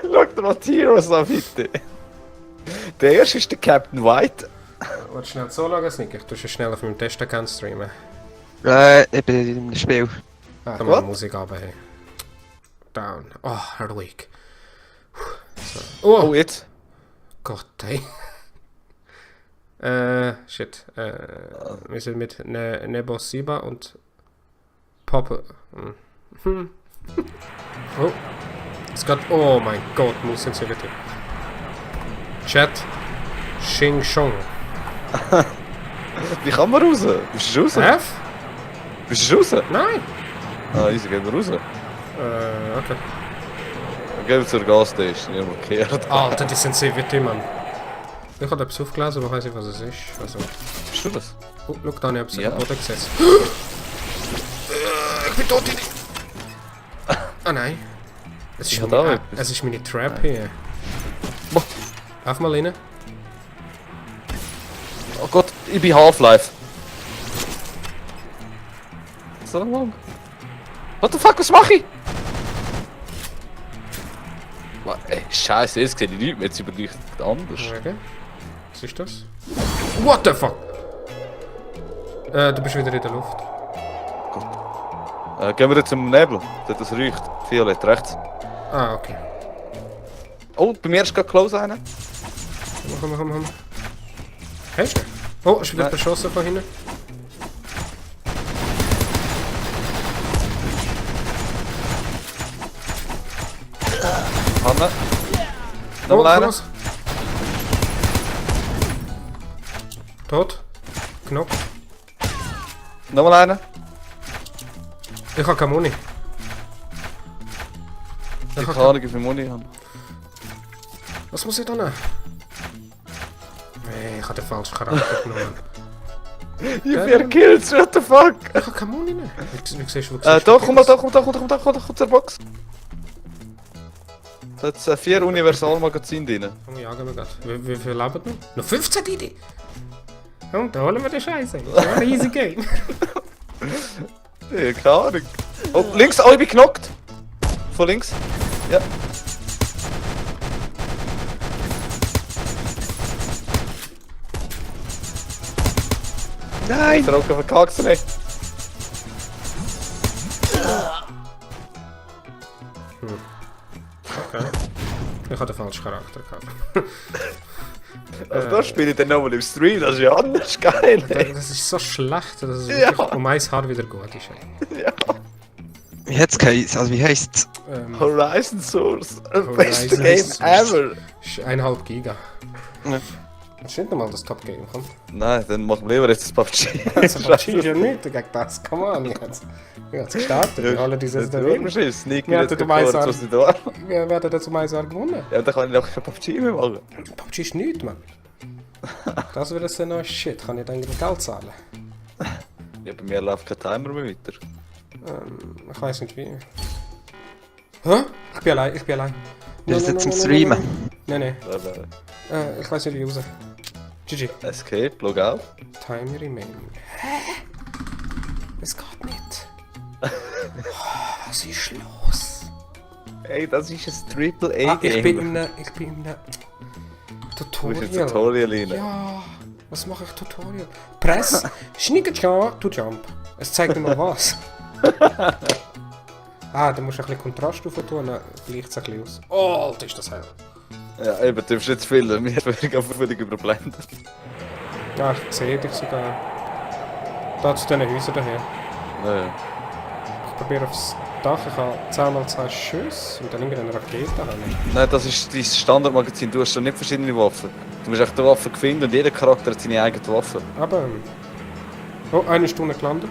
Schau dir mal die Heroes an, bitte. Der erste ist der Captain White. Willst du schnell so schauen, Snick? Ich tue schon schnell auf meinem Testaccount streamen. Ich bin im Spiel. Ah, kann What? man Musik haben. Hey. Down. Oh, ruhig. So. Oh, Oh, jetzt. Gott, hey. Shit. Wir sind mit Nebo Siba und Pop. Oh. Es geht. Oh mein Gott, muss Sensitivity. Chat. Xing Shong. Wie kann man raus? Bist du raus? F? Bist du raus? Nein. Ah, easy, gehen wir raus. Dann Okay. gehen wir zur Gasstation, ich habe gekehrt. Alter, die Sensitivity, Mann. Ich habe etwas aufgelesen, aber ich weiß nicht, was es ist. Also. Bist du das? Oh, schau da, ich habe es Ja. am Boden gesetzt. Ich bin tot in. Ah nein. Es ist, Ja, da meine, etwas. es ist meine Trap hier. Boah. Lauf mal rein. Oh Gott, ich bin Half-Life. So lang. What the fuck, was mache ich? Ey, Scheiße, jetzt sehe ich nichts mehr, jetzt überleuchtet anders. Okay. Was ist das? What the fuck? Du bist wieder in der Luft. Gehen wir jetzt zum Nebel, dort das riecht. Violett, rechts. Ah, okay. Oh, bei mir ist gerade Close einer. Komm. Hast du? Oh, ist wieder Nein. beschossen von hinten. Hanne. Oh, Nochmal einer. los. Tot. Knopf. Nochmal einer. Ich habe keine Muni. Ich kann Ahnung, wie viel Muni haben. Was muss ich da nehmen? Nee, ich habe den falschen Charakter genommen. Ich 4 Kills, what the fuck? Ich habe keine Muni mehr. Wie siehst du, Da, komm zur Box. Da hat 4 Universalmagazine drin. Komm, jagen wir grad. Wie viel leben noch? Noch 15 Didi! Und da holen wir den Scheiße. Das ist ein easy game. Ja, keine Ahnung. Oh, links, oh, ich bin knockt. Von links. Ja. Nein! Der Rocker verkackt nicht. Okay. Ich habe den falschen Charakter gehabt. Also da spiele ich dann nochmal im Stream, das ist ja anders geil. Das ist so schlecht, dass es Ja. wirklich um ein Haar wieder gut ist. Ey. Ja. Wie hat's geheißen? Also wie heisst's? Horizon Source. Horizon Beste Game Source. ever. Ist 1,5 Giga. Ja. Das ist nicht einmal das Top-Game, komm. Nein, dann machen wir lieber jetzt das PUBG. Also, PUBG ist ja nichts gegen das. Come on, jetzt. Wir haben es gestartet. Wir alle dieses das da ist drin. Schiss. Sneak Wir mir jetzt hatten dabei gefordert, was ich da. Wir werden dazu mal sagen gewonnen. Ja, dann kann ich noch kein PUBG mehr machen. PUBG ist nichts, Mann. Das wird jetzt ein neues Shit. Kann ich dann Geld zahlen? Ja, bei mir läuft kein Timer mehr weiter. Ich weiß nicht wie. Hä? Ich bin allein, Wir sind zum Streamen. Nein. Ich weiß nicht wie raus. GG. Escape, Logout. Time remaining. Hä? Es geht nicht. Was ist los? Ey, das ist ein Triple Ah, A Game. ich bin in einem Du bist Tutorial. ein Tutorial rein. Ja, was mache ich Tutorial? Press, Schnickertja, to jump. Es zeigt mir mal was. Ah, da musst du ein bisschen Kontrast drauf tun, dann gleicht es ein bisschen aus. Oh, Alter, ist das hell. Ja, eben, du darfst nicht zu viel. Mir wird einfach völlig überblendet. Ja, ich sehe dich sogar. Da zu diesen Häusern daher. Ja. Ich probiere aufs Dach, ich habe 10x2 Schüsse und dann irgendeine Rakete haben. Nein, das ist dein Standardmagazin. Du hast schon nicht verschiedene Waffen. Du musst echt die Waffe finden und jeder Charakter hat seine eigene Waffe. Aber... Oh, 1 Stunde gelandet.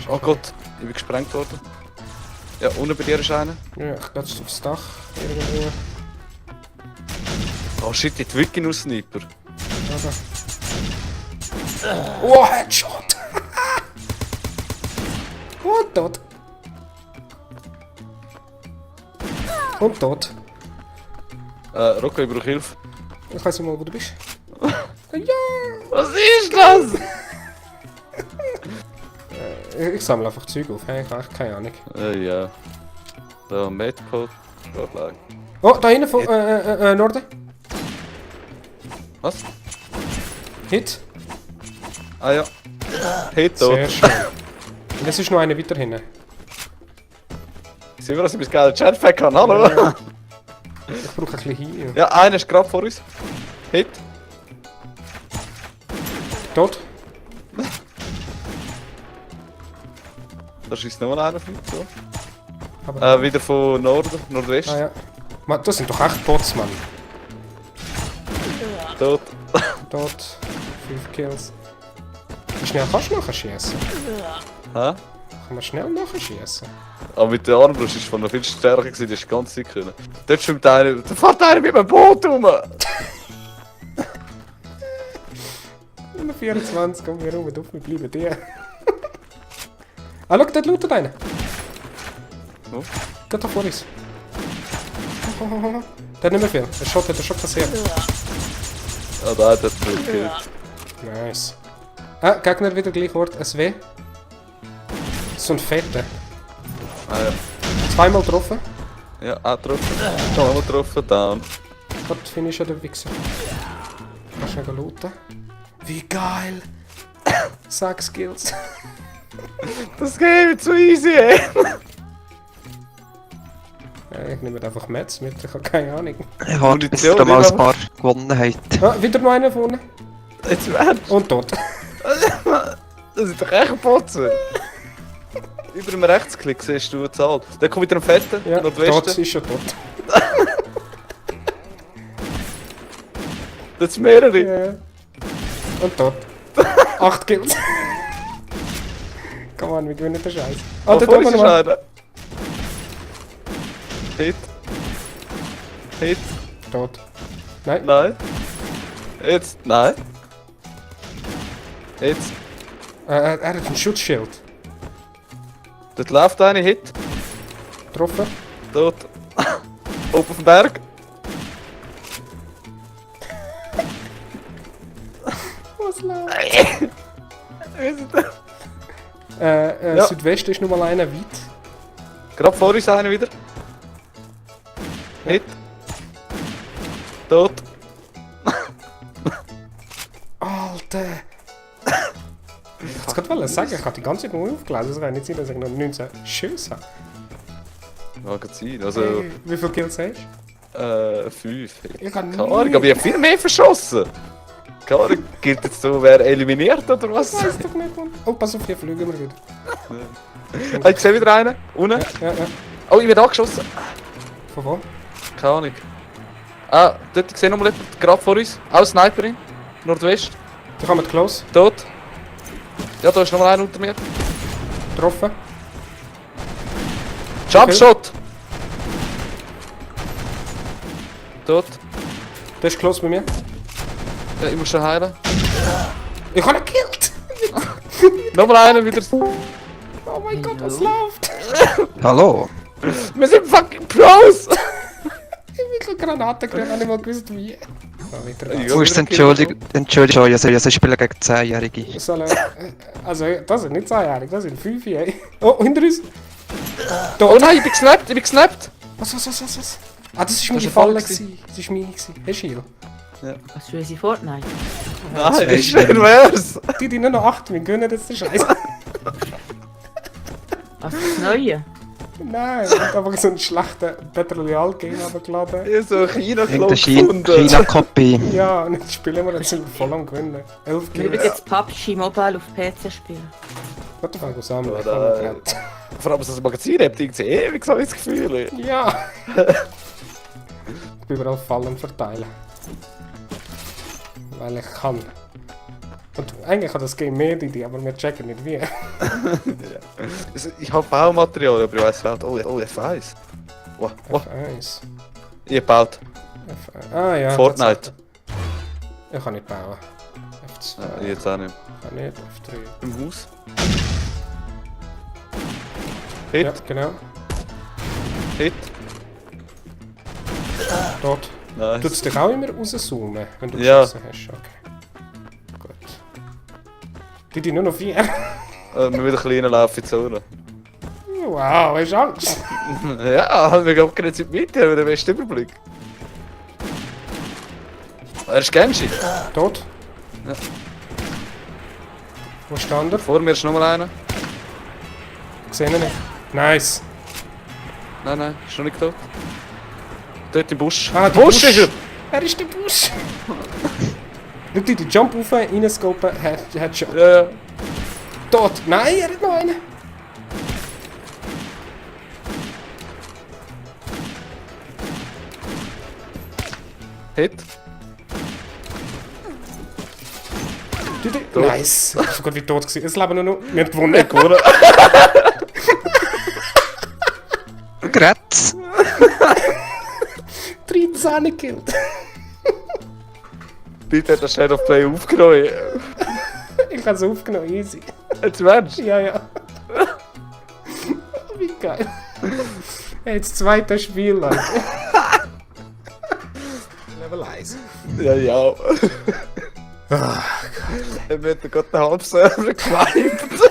Oh Gott, ich bin gesprengt worden. Ja, unten bei dir ist einer. Ja, ich gehe jetzt aufs Dach irgendwie. Oh shit, ich wirklich nur Sniper. Oh, Headshot! Und tot. Und tot. Rocco, ich brauche Hilfe. Ich weiß nicht mal, wo du bist. Ja! Was ist das? Ich sammle einfach Zeug auf, hey? Ich habe echt keine Ahnung. Ja. Da, Medcode. Gut, lag. Oh, da hinten von Norden. Was? Hit. Ah ja. Hit tot. Sehr schön. Und es ist noch einer weiter hinten. Sehen wir, dass ich mein geiles Jetpack habe, hallo? Ja. Ich brauche ein bisschen hier. Ja, einer ist gerade vor uns. Hit. Tot. Da schießt noch einer von uns. So. Aber, Wieder von Norden, Nordwest. ah ja. Man, das sind doch echt Bots, Mann. Tot. Tot. 5 Kills. Wie schnell kannst du nachher schießen? Hä? Kann man schnell nachher schießen? Aber mit der Armbrust ist von noch viel stärker gewesen, das ist ganz sicher können. Dort schwimmt einer, da fährt einer mit einem Boot rum! Nummer 24, komm hier rum, wir bleiben dir. Ah, schau, dort lootet einer. Wo? Dort da vor uns. Der hat nicht mehr viel. Der Shot hat er schon kassiert. Ja, da hat er gekillt. Nice. Ah, Gegner wieder gleich Ort. SW. So ein Fetter. Ah ja. Zweimal getroffen. Ja, auch getroffen. Nochmal getroffen, down. Gott, Finisher der Wichser. Kannst du schnell looten? Wie geil! 6 Kills. Das geht zu easy, ey! Ja, ich nehme einfach Metz mit, ich habe keine Ahnung. Ich warte, bis ihr da mal ein paar gewonnen habt. Ah, wieder noch einer vorne. Jetzt werden. Und tot. Das ist doch echt Botzen! Über dem Rechtsklick siehst du die Zahl. Der kommt wieder am Fetten, Ja, Nordwesten. tot ist schon tot. Das sind mehrere. Ja. Und tot. 8 Kills. Komm an, wir gewinnen den Scheiß. Ah, Oh, dort vor oben uns noch ist mal. einer. Hit. Hit. Tot. Nein. Nein. Jetzt. Nein. Jetzt. Er hat ein Schutzschild. Dort läuft eine Hit. Getroffen. Tot. Oben auf dem Berg. Was läuft? Wir sind da. Ja. Südwest ist noch mal einer weit. Gerade vor uns einer wieder. Hit. Tot. Alter! Ich wollte gerade sagen, ich habe die ganze Zeit nur aufgelesen. Es kann nicht sein, dass ich noch 19 Schüsse habe. Magazin, also Hey, wie viele Kills hast du? 5. Ich habe Keine Ahnung, aber ich habe viel mehr verschossen. Keine Ahnung, gilt jetzt so, wer eliminiert oder was? Ich weiß doch nicht, Mann. Oh, pass auf, hier fliegen wir wieder. Ich sehe wieder einen. Unten. Ja. Oh, ich werde angeschossen. Von wo? Keine Ahnung. Ah, dort, ich sehe nochmal jemanden, gerade vor uns. Auch Sniperin. Nordwest. Da kommen wir close. Tot. Ja, da ist nochmal einer unter mir. Getroffen. Jumpshot! Tot. Der ist close bei mir. Ja, ich muss schon heilen. Ich habe ihn gekillt! Nochmal einer wieder. Oh mein Gott, was läuft? Hallo? Wir sind fucking Pros! Ich habe Granaten gekriegt, habe nicht mal gewusst wie. Oh, wieder Ja. Wo ist Entschuldigung, ich spiele gegen 10-Jährige. Also, das sind nicht 10-Jährige, das sind 5-Jährige. Oh, hinter uns! Oh nein, ich bin gesnappt, Was? Ah, das war meine Das ist ein Falle. Fall Gewesen. Das war meine. Hast du Heal? Was spielen Sie Fortnite? Nein, ist schön wär's! Die nur noch 8, wir gönnen jetzt den Scheiß. Was ist das Neue? Nein, ich habe einfach so einen schlechten Battle Royale Game runtergeladen. Ich hab so einen Irgendeine China-Klon gefunden. China-Kopie. Ja, und jetzt spielen wir, jetzt sind wir voll am Gewinnen. 11 Wir würden Kills. jetzt PUBG Mobile auf PC spielen. Warte, fang uns an. Ja, Ich da- habe gerannt. Vor allem, dass das Magazin habt, irgendwie ewig so das Gefühl. Ja! Ich bin überall Fallen verteilen. Weil ich kann. Und eigentlich hat das Game mehr Idee, aber wir checken nicht wie. Ich hab Baumaterial, aber ich weiss nicht. Oh, F1. Wow. F1. Ich hab gebaut. F1. Ah ja. Fortnite. tatsächlich. Ich kann nicht bauen. F2. Ah, jetzt auch nicht. Ich kann nicht. F3. Im Haus. Hit, Ja, genau. Hit. Dort. Nice. Tut es dich auch immer rauszoomen, wenn du Ja. geschossen hast? Okay. Gut. Die nur noch 4. Wir wieder kleiner laufen in die Zone. Wow, hast du Angst? Ja, wir gehen gerade in die Mitte, haben wir den besten Überblick. Er ist Genshi. Tot. Ja. Wo ist der andere? Vor mir ist nochmal einer. Ich sehe ihn nicht. Nice. Nein, ist noch nicht tot. Dort im Busch. Ah, der Busch ist er! Er ist der Busch. Schau dir die Jump rauf, reinscopen, Headshot. Ja. Tot. Nein, er hat noch einen. Hit. Nice. Ich war gerade wie tot gewesen. Es leben nur noch. Wir haben gewonnen. Gewonnen. Gratz. 13 gekillt. Bitte hat das Shadow of Play aufgenommen. Ich habe es aufgenommen, easy. Jetzt Mensch. Ja, ja. Wie geil. Hey, das zweite Spiel, Leute. Level 1. Ja. Er wird gerade den Halbserver gewiped.